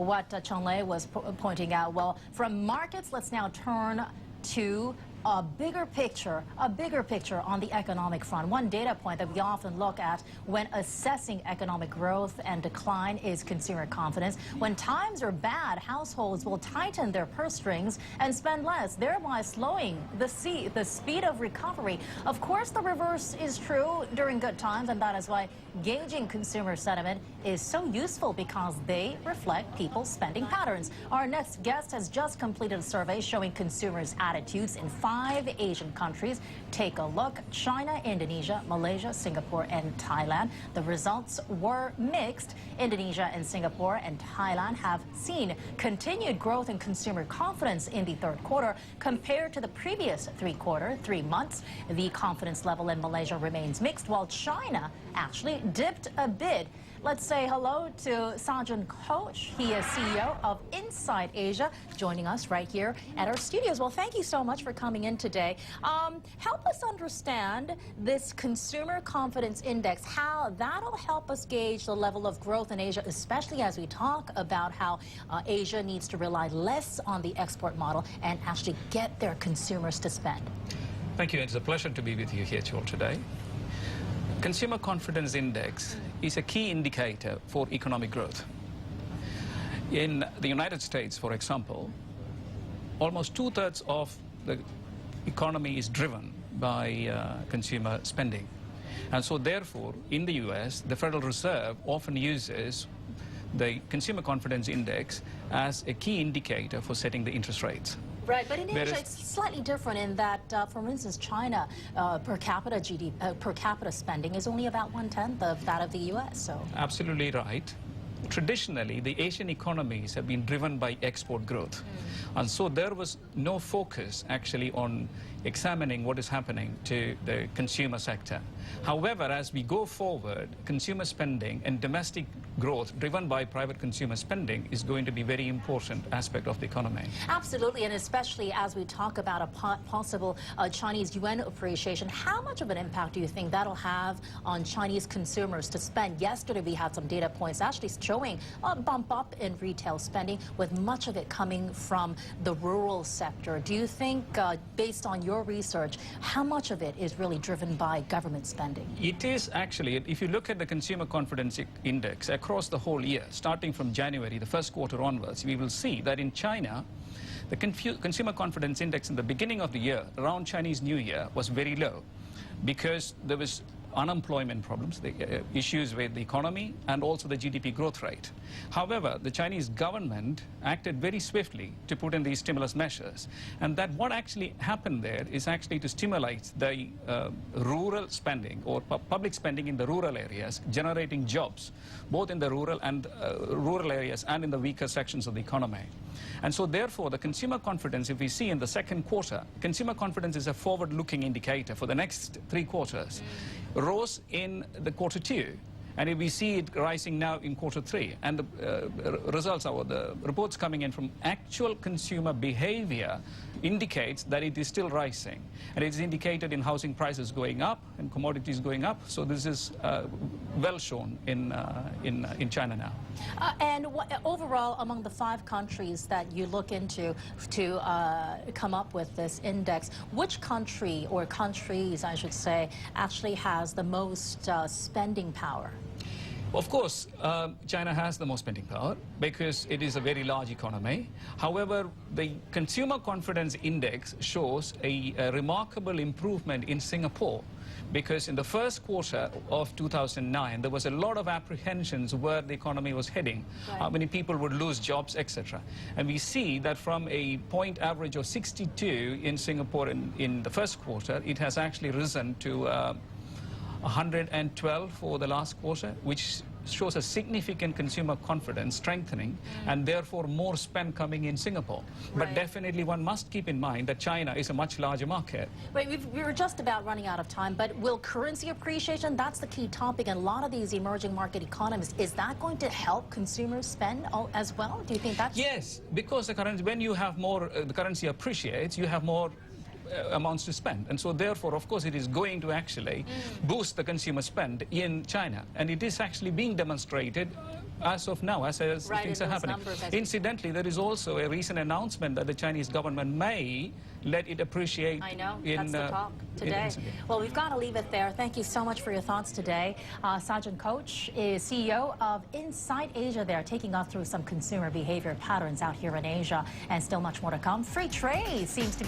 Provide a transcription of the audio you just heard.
what Cheng-Lei was pointing out. Well, from markets, let's now turn to a bigger picture on the economic front. One data point that we often look at when assessing economic growth and decline is consumer confidence. When times are bad, households will tighten their purse strings and spend less, thereby slowing the speed of recovery. Of course, the reverse is true during good times, and that is why gauging consumer sentiment is so useful, because they reflect people's spending patterns. Our next guest has just completed a survey showing consumers' attitudes in 5 Asian countries. Take a look: China, Indonesia, Malaysia, Singapore, and Thailand. The results were mixed. Indonesia and Singapore and Thailand have seen continued growth in consumer confidence in the third quarter compared to the previous 3 months. The confidence level in Malaysia remains mixed, while China actually dipped a bit. Let's say hello to Sajan Koch. He is CEO of InsightAsia, joining us right here at our studios. Well, thank you so much for coming in today. Help us understand this consumer confidence index, how that'll help us gauge the level of growth in Asia, especially as we talk about how Asia needs to rely less on the export model and actually get their consumers to spend. Thank you. It's a pleasure to be with you here today. Consumer confidence index is a key indicator for economic growth. In the United States, for example, almost 2/3 of the economy is driven by consumer spending. And so therefore, in the US, the Federal Reserve often uses the consumer confidence index as a key indicator for setting the interest rates. Right, but in Asia it's slightly different in that, for instance, China per capita spending is only about 1/10 of that of the U.S. So absolutely right. Traditionally, the Asian economies have been driven by export growth. And so there was no focus actually on examining what is happening to the consumer sector. However, as we go forward, consumer spending and domestic growth driven by private consumer spending is going to be a very important aspect of the economy. Absolutely, and especially as we talk about a possible Chinese yuan appreciation, how much of an impact do you think that'll have on Chinese consumers to spend? Yesterday we had some data points actually showing a bump up in retail spending, with much of it coming from the rural sector. Do you think, based on your research, how much of it is really driven by government spending? It is actually, if you look at the consumer confidence index across the whole year, starting from January, the first quarter onwards, we will see that in China, the consumer confidence index in the beginning of the year, around Chinese New Year, was very low because there was unemployment problems, the issues with the economy, and also the GDP growth rate. However, the Chinese government acted very swiftly to put in these stimulus measures, and that what actually happened there is actually to stimulate the rural spending or public spending in the rural areas, generating jobs both in the rural areas and in the weaker sections of the economy. And so therefore, the consumer confidence, if we see in the second quarter, consumer confidence is a forward-looking indicator for the next 3 quarters. Rose in the quarter 2, and if we see it rising now in quarter 3, and the results are the reports coming in from actual consumer behavior indicates that it is still rising, and it is indicated in housing prices going up and commodities going up. So this is well shown in China now. And overall, among the 5 countries that you look into to come up with this index, which country, or countries I should say, actually has the most spending power? Of course, China has the most spending power because it is a very large economy. However, the consumer confidence index shows a remarkable improvement in Singapore, because in the first quarter of 2009, there was a lot of apprehensions where the economy was heading, how many people would lose jobs, etc. And we see that from a point average of 62 in Singapore in the first quarter, it has actually risen to 112 for the last quarter, which shows a significant consumer confidence strengthening, and therefore more spend coming in Singapore. But definitely one must keep in mind that China is a much larger market. Right, we were just about running out of time, but will currency appreciation, that's the key topic in a lot of these emerging market economies, is that going to help consumers spend as well? Do you think that's... Yes, because the currency, when you have more, the currency appreciates, you have more amounts to spend, and so therefore of course it is going to actually boost the consumer spend in China, and it is actually being demonstrated as of now, as Right, things in are those happening. numbers, as Incidentally, there is also a recent announcement that the Chinese government may let it appreciate. I know, in, that's the talk today. Well, we've got to leave it there. Thank you so much for your thoughts today. Sajan Koch is CEO of InsightAsia there, taking us through some consumer behavior patterns out here in Asia, and still much more to come. Free trade seems to be